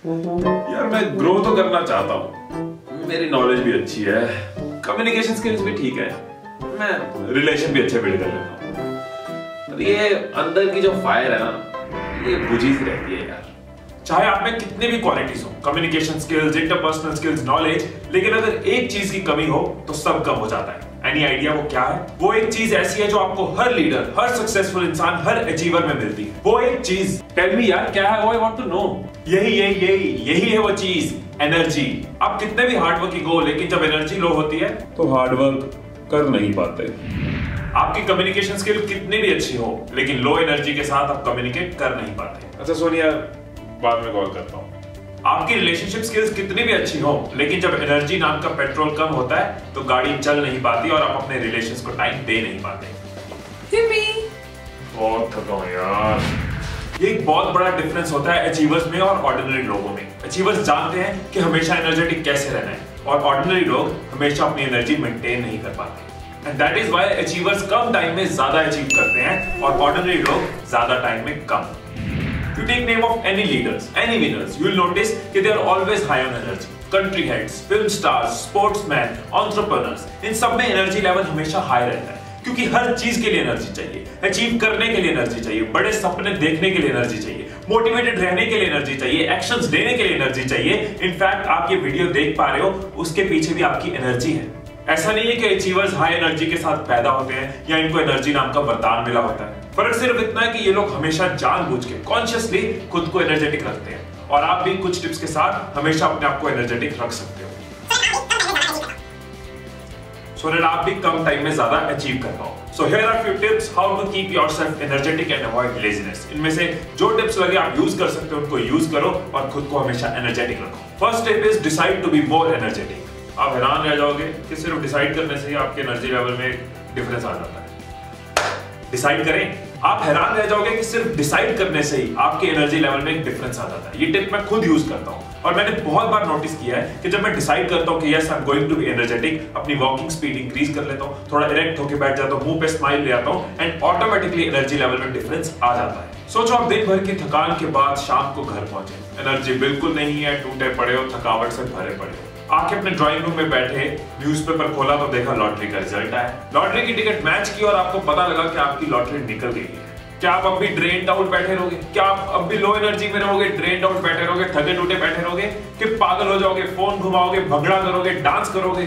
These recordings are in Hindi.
यार मैं ग्रो तो करना चाहता हूँ, मेरी नॉलेज भी अच्छी है, कम्युनिकेशन स्किल्स भी ठीक है, मैं रिलेशन भी अच्छे बिल्ड कर लेता हूँ, पर ये अंदर की जो फायर है ना, ये बुझी सी रहती है यार। चाहे आप में कितनी भी क्वालिटीज हो, communication skills, interpersonal skills, knowledge, लेकिन अगर एक चीज की कमी हो तो सब कम हो जाता है। एनी आइडिया वो क्या है? वो एक चीज ऐसी है जो आपको हर लीडर, हर सक्सेसफुल इंसान, हर अचीवर में मिलती है। वो एक चीज, टेल मी यार क्या है वो? I want to know. यही है वो चीज, एनर्जी। आप कितने भी हार्डवर्किंग हो, लेकिन जब एनर्जी लो होती है तो हार्डवर्क कर नहीं पाते। आपकी कम्युनिकेशन स्किल कितनी भी अच्छी हो, लेकिन लो एनर्जी के साथ आप कम्युनिकेट कर नहीं पाते। अच्छा सोनिया, बाद में कॉल करता हूँ। आपकी रिलेशनशिप स्किल्स कितनी भी अच्छी हो, लेकिन जब एनर्जी नाम का पेट्रोल कम होता है तो गाड़ी चल नहीं पाती और आप अपने रिलेशंस को टाइम दे नहीं पाते। बहुत थका हूं यार। ये एक बहुत बड़ा डिफरेंस होता है अचीवर्स में और ऑर्डिनरी लोगों में। अचीवर्स जानते हैं कि हमेशा एनर्जेटिक कैसे रहना है, और ऑर्डिनरी लोग हमेशा अपनी एनर्जी मेंटेन नहीं कर पाते। And that is why achievers come time में ज्यादा अचीव करते हैं और ऑर्डिनरी लोग ज्यादा टाइम में कम। You take name of any leaders, any winners, you will notice that they are always high on energy. Country heads, film stars, sportsmen, entrepreneurs, इन सब में एनर्जी लेवल हमेशा हाई रहता है, क्योंकि हर चीज के लिए एनर्जी चाहिए, अचीव करने के लिए एनर्जी चाहिए, बड़े सपने देखने के लिए एनर्जी चाहिए, मोटिवेटेड रहने के लिए एनर्जी चाहिए, एक्शंस लेने के लिए एनर्जी चाहिए। इनफैक्ट आप ये वीडियो देख पा रहे हो, उसके पीछे भी आपकी एनर्जी है। ऐसा नहीं है कि अचीवर्स हाई एनर्जी के साथ पैदा होते हैं या इनको एनर्जी नाम का वरदान मिला होता है। फर्क सिर्फ इतना है कि ये लोग हमेशा जानबूझ के, कॉन्शियसली खुद को एनर्जेटिक रखते हैं, और आप भी कुछ टिप्स के साथ हमेशा अपने आप को एनर्जेटिक रख सकते हो, सो दैट आप भी कम टाइम में ज्यादा अचीव कर पाओ। So here are few tips how to keep yourself energetic and avoid laziness. इनमें से जो टिप्स लगे आप यूज कर सकते हो, उनको यूज करो और खुद को हमेशा एनर्जेटिक रखो। First tip is decide to be more energetic. आप हैरान रह जाओगे कि सिर्फ डिसाइड करने से ही आपके एनर्जी लेवल में डिफरेंस आ जाता है। डिसाइड करें, आप हैरान रह जाओगे कि सिर्फ डिसाइड करने से ही आपके एनर्जी लेवल में एक डिफरेंस आ जाता है। ये टिप मैं खुद यूज करता हूं और मैंने बहुत बार नोटिस किया है कि जब मैं डिसाइड करता हूं कि yes I am going to be energetic, अपनी वॉकिंग स्पीड इंक्रीज कर लेता हूं, थोड़ा इरेक्ट होकर बैठ जाता हूं, मुंह पे स्माइल ले आता हूं, एंड ऑटोमेटिकली एनर्जी लेवल में डिफरेंस आ जाता है। सोचो आप दिन भर की थकान के बाद शाम को घर पहुंचे, एनर्जी बिल्कुल नहीं है, टूटे पड़े हो, थकावट से भरे पड़े हो, आके अपने ड्राइंग रूम में बैठे, न्यूज़पेपर खोला तो देखा लॉटरी का रिजल्ट आया, लॉटरी की टिकट मैच की और आपको पता लगा कि आपकी लॉटरी निकल गई है। क्या आप अब भी ड्रेन्ड आउट बैठे रहोगे? क्या आप अब भी लो एनर्जी में रहोगे, ड्रेन्ड आउट बैठे रहोगे, थके टूटे बैठे रहोगे, कि पागल हो जाओगे, फोन घुमाओगे, भगड़ा करोगे, डांस करोगे?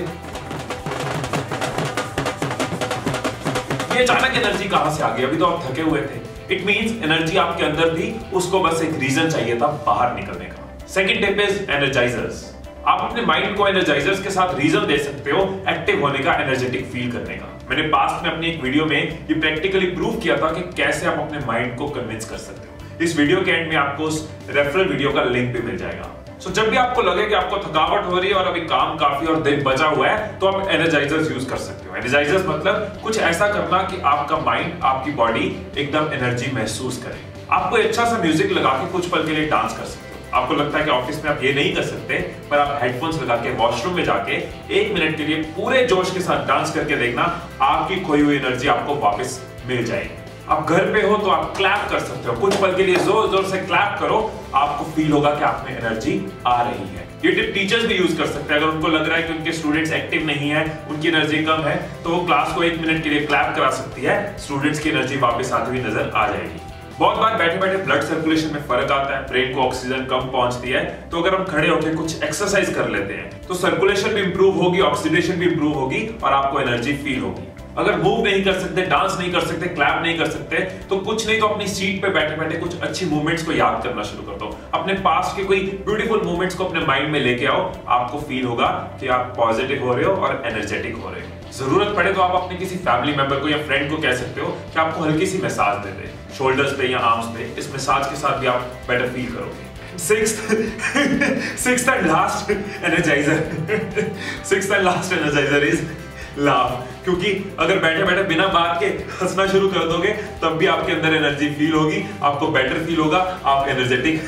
ये अचानक एनर्जी कहां से आ गई? अभी तो आप थके हुए थे। इट मींस एनर्जी आपके अंदर थी, उसको बस एक रीजन चाहिए था बाहर निकलने का। Second tip is energisers. आप अपने माइंड को एनर्जाइजर्स के साथ रीजन दे सकते हो एक्टिव होने का, एनर्जेटिक फील करने का। मैंने पास्ट में अपनी एक वीडियो में ये प्रैक्टिकली प्रूव किया था कि कैसे आप अपने माइंड को कन्विंस कर सकते हो। इस वीडियो के एंड में आपको उस रेफरल वीडियो का लिंक भी मिल जाएगा। सो जब भी आपको लगे कि आपको थकावट हो रही है और अभी काम काफी और दिन बचा हुआ है, तो आप एनर्जाइजर्स यूज कर सकते हो। एनर्जाइजर्स मतलब कुछ ऐसा करना कि आपका माइंड, आपकी बॉडी एकदम एनर्जी महसूस करे। आप कोई अच्छा सा म्यूजिक लगा के कुछ पल के लिए डांस कर सकते हो। आपको लगता है कि ऑफिस में आप ये नहीं कर सकते, पर आप हेडफोन्स लगा के वॉशरूम में जाके 1 मिनट के लिए पूरे जोश के साथ डांस करके देखना, आपकी खोई हुई एनर्जी आपको वापस मिल जाएगी। आप घर पे हो तो आप क्लैप कर सकते हो, कुछ पल के लिए जोर जोर से क्लैप करो, आपको फील होगा कि आप में एनर्जी आ रही है। ये टिप टीचर्स भी यूज कर सकते हैं। अगर उनको लग रहा है कि उनके स्टूडेंट्स एक्टिव नहीं है, उनकी एनर्जी कम है, तो वो क्लास को 1 मिनट के लिए क्लैप करा सकती है, स्टूडेंट्स की एनर्जी वापस आती हुई नजर आ जाएगी। बहुत बार बैठे बैठे ब्लड सर्कुलेशन में फर्क आता है, ब्रेन को ऑक्सीजन कम पहुंचती है, तो अगर हम खड़े होकर कुछ एक्सरसाइज कर लेते हैं तो सर्कुलेशन भी इंप्रूव होगी, ऑक्सीडेशन भी इंप्रूव होगी और आपको एनर्जी फील होगी। अगर मूव नहीं कर सकते, डांस नहीं कर सकते, क्लैप नहीं कर सकते, तो कुछ नहीं तो अपनी सीट पे बैठे बैठे कुछ अच्छी मूवमेंट्स को याद करना शुरू कर दो। अपने पास्ट के कोई ब्यूटीफुल मूवमेंट्स को अपने माइंड में लेके आओ, आपको फील होगा कि आप पॉजिटिव हो रहे हो और एनर्जेटिक हो रहे हो। जरूरत पड़े तो आप अपने किसी फैमिली मेंबर को या फ्रेंड को कह सकते हो कि आपको हल्की सी मसाज दे दे, शोल्डर्स पे या आर्म्स पे। इस मसाज के साथ भी आप बेटर फील करोगे। Sixth and last energiser is laugh. क्योंकि अगर बैठे बैठे बिना बात के हंसना शुरू कर दोगे, तब भी आपके अंदर एनर्जी फील होगी, आपको बेटर फील होगा, आप एनर्जेटिक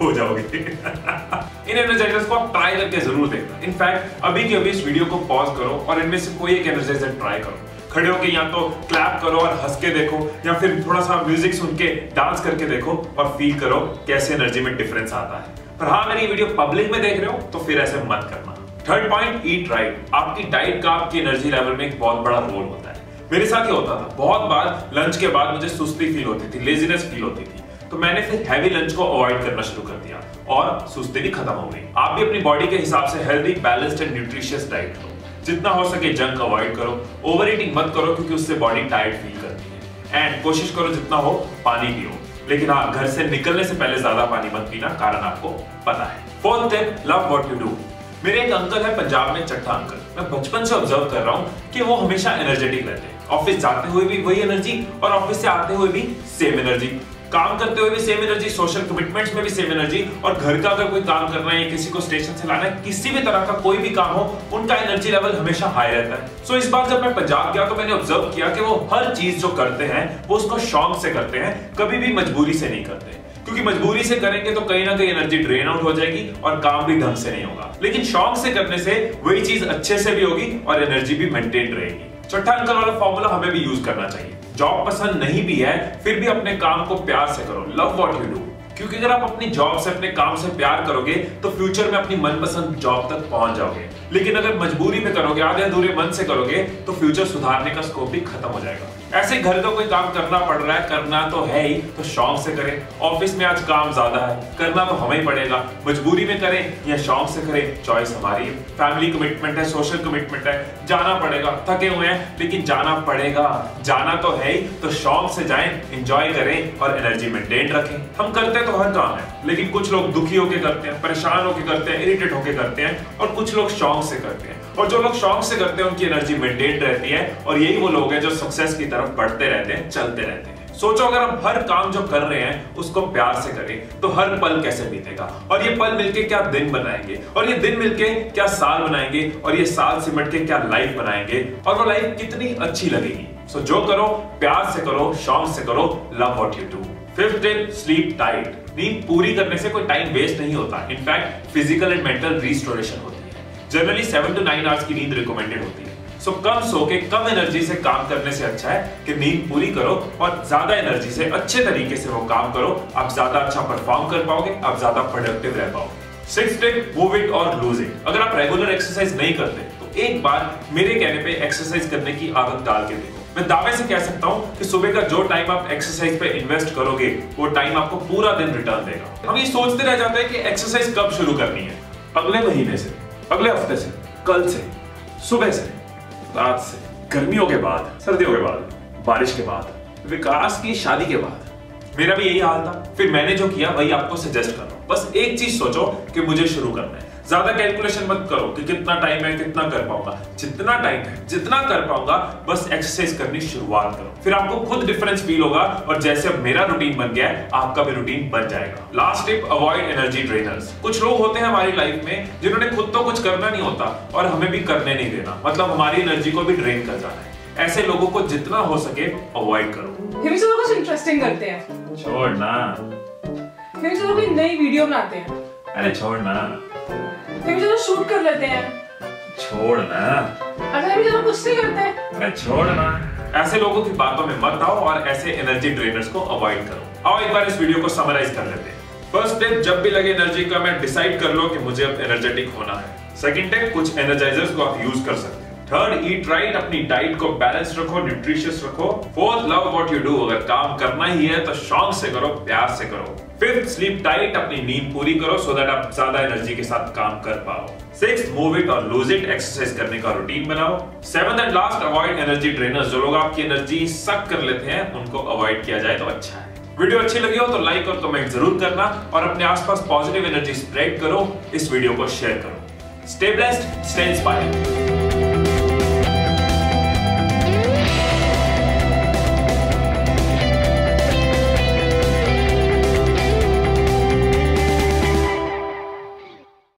हो जाओगे। इन एनर्जाइजर्स को आप ट्राई करके जरूर देखना। इनफैक्ट अभी के अभी इस वीडियो को पॉज करो और इनमें से कोई एक एनर्जाइजर ट्राई करो। खड़े होके या तो क्लैप करो और हंस के देखो, या फिर थोड़ा सा म्यूजिक सुन के डांस करके देखो और फील करो कैसे एनर्जी में डिफरेंस आता है। पर हाँ, अगर ये वीडियो पब्लिक में देख रहे हो तो फिर ऐसे मत करना। Third point, eat right. आपकी डाइट का आपकी एनर्जी लेवल में एक बहुत बड़ा रोल होता है। मेरे साथ ही होता था, बहुत बार लंच के बाद मुझे सुस्ती फील होती थी, लेजीनेस फील होती थी, तो मैंने फिर हैवी लंच को अवॉइड करना शुरू कर दिया और सुस्ती भी खत्म हो गई। आप भी अपनी बॉडी के हिसाब से healthy, balanced and nutritious diet लो। जितना हो सके जंक अवॉइड करो, ओवर ईटिंग मत करो क्योंकि उससे बॉडी टायर्ड फील करती है। एंड कोशिश करो जितना हो पानी पियो, लेकिन हाँ, घर से निकलने से पहले ज्यादा पानी मत पीना, कारण आपको पता है। Fourth tip, love what you do. मेरे एक अंकल है पंजाब में, चट्टा अंकल। मैं बचपन से ऑब्जर्व कर रहा हूँ कि वो हमेशा एनर्जेटिक रहते हैं। ऑफिस जाते हुए भी वही एनर्जी और ऑफिस से आते हुए भी सेम एनर्जी, काम करते हुए भी सेम एनर्जी, सोशल कमिटमेंट्स में भी सेम एनर्जी, और घर का अगर कोई काम करना है या किसी को स्टेशन से लाना है, किसी भी तरह का कोई भी काम हो, उनका एनर्जी लेवल हमेशा हाई रहता है। सो इस बार जब मैं पंजाब गया तो मैंने ऑब्जर्व किया कि वो हर चीज जो करते हैं वो उसको शौक से करते हैं, कभी भी मजबूरी से नहीं करते। क्योंकि मजबूरी से करेंगे तो कहीं ना कहीं एनर्जी ड्रेन आउट हो जाएगी और काम भी ढंग से नहीं होगा। लेकिन शौक से करने से वही चीज अच्छे से भी होगी और एनर्जी भी मेंटेन रहेगी। चट्टा अंकल वाला फॉर्मूला हमें भी यूज करना चाहिए। जॉब पसंद नहीं भी है फिर भी अपने काम को प्यार से करो, लव व्हाट यू डू। क्योंकि अगर आप अपनी जॉब से, अपने काम से प्यार करोगे तो फ्यूचर में अपनी मनपसंद जॉब तक पहुंच जाओगे। लेकिन अगर मजबूरी में करोगे, आधे अधूरे मन से करोगे, तो फ्यूचर सुधारने का स्कोप भी खत्म हो जाएगा। ऐसे घर का कोई काम करना पड़ रहा है, करना तो है ही, तो शौक से करें। ऑफिस में आज काम ज्यादा है, करना तो हमें ही पड़ेगा, मजबूरी में करें या शौक से करें, चॉइस हमारी है। फैमिली कमिटमेंट है, सोशल कमिटमेंट है, जाना पड़ेगा, थके हुए हैं लेकिन जाना पड़ेगा, जाना तो है ही, तो शौक से जाएं, एंजॉय करें और एनर्जी मेंटेन रखें। हम करते तो हर काम है, लेकिन कुछ लोग दुखी होके करते हैं, परेशान होके करते हैं, इरिटेट होके करते हैं, और कुछ लोग शौक से करते हैं। और जो लोग शौक से करते हैं उनकी एनर्जी मेंटेन रहती है, और यही वो लोग हैं जो सक्सेस की तरफ बढ़ते रहते हैं, चलते रहते हैं। सोचो अगर हम हर काम जो कर रहे हैं उसको प्यार से करें तो हर पल कैसे बीतेगा, और ये पल मिलके क्या दिन बनाएंगे, और ये दिन मिलके क्या साल बनाएंगे, और ये साल सिमट के क्या लाइफ बनाएंगे, और वो लाइफ कितनी अच्छी लगेगी। सो जो करो प्यार से करो, शौक से करो, love what you do. Fifth tip, sleep tight. नींद पूरी करने से कोई टाइम वेस्ट नहीं होता, in fact physical and mental restoration होती है। जनरली 7 to 9 आवर्स की नींद रिकमेंडेड होती है। सो कम सो के कम एनर्जी से काम करने से अच्छा है कि नींद पूरी करो और ज्यादा एनर्जी से अच्छे तरीके से वो काम करो। आप ज्यादा अच्छा परफॉर्म कर पाओगे, आप ज्यादा प्रोडक्टिव रह पाओगे। सिक्स्थ टिप, मूव इट और लूज इट। अगर आप रेगुलर एक्सरसाइज नहीं करते तो एक बार मेरे कहने पे एक्सरसाइज करने की आदत डाल के देखो। मैं दावे से कह सकता हूं कि सुबह का जो टाइम आप एक्सरसाइज पे इन्वेस्ट करोगे वो टाइम आपको पूरा दिन रिटर्न देगा। हम ये सोचते रह जाते हैं कि एक्सरसाइज कब शुरू करनी है, अगले महीने से, अगले हफ्ते से, कल से, सुबह से, रात से, गर्मियों के बाद, सर्दियों के बाद, बारिश के बाद, विकास की शादी के बाद। मेरा भी यही हाल था। फिर मैंने जो किया वही आपको सजेस्ट कर रहा हूं। बस एक चीज सोचो कि मुझे शुरू करना है। ज्यादा कैलकुलेशन मत करो कि कितना टाइम है, कितना कर पाऊंगा। जितना टाइम है, जितना कर पाऊंगा, बस एक्सरसाइज करनी शुरुआत करो। फिर आपको खुद डिफरेंस फील होगा, और जैसे अब मेरा रूटीन बन गया है आपका भी रूटीन बन जाएगा। Last tip, avoid energy drainers. कुछ लोग होते हैं हमारी लाइफ में जिन्होंने खुद तो कुछ करना नहीं होता और हमें भी करने नहीं देना, मतलब हमारी एनर्जी को भी ड्रेन कर जाना है। ऐसे लोगों को जितना हो सके अवॉइड करो। फिर चलो कुछ इंटरेस्टिंग करते हैं। छोड़ ना। फिर चलो कोई नई वीडियो बनाते हैं। अरे छोड़ ना। फिर चलो शूट कर लेते हैं। छोड़ ना। अच्छा फिर चलो कुछ नहीं करते हैं। अरे छोड़ ना। ऐसे लोगों की बातों में मत आओ और ऐसे एनर्जी ड्रेनर्स को अवॉइड करो। आओ एक बार इस वीडियो को समराइज कर लेते हैं। फर्स्ट टिप, जब भी लगे एनर्जी का मैं डिसाइड कर लो कि मुझे अब एनर्जेटिक होना है। सेकंड टिप, कुछ एनर्जाइजर्स को आप यूज कर सकते हैं। थर्ड, ईट राइट, अपनी डाइट को बैलेंस रखो, न्यूट्रिशियस रखो। Fourth, love what you do, अगर काम करना ही है तो शौक से करो, प्यार से करो। फिफ्थ, स्लीप टाइट, अपनी नींद पूरी करो सो दैट आप ज्यादा एनर्जी के साथ काम कर पाओ। सिक्स्थ, मूव इट और लूज इट, एक्सरसाइज करने का रूटीन बनाओ। Seventh and last, avoid energy drainers. जो लोग आपकी एनर्जी सक कर लेते हैं उनको अवॉइड किया जाए तो अच्छा है। वीडियो अच्छी लगी हो तो लाइक और कमेंट जरूर करना, और अपने आसपास पॉजिटिव एनर्जी स्प्रेड करो, इस वीडियो को शेयर करो। Stay blessed, stay inspired.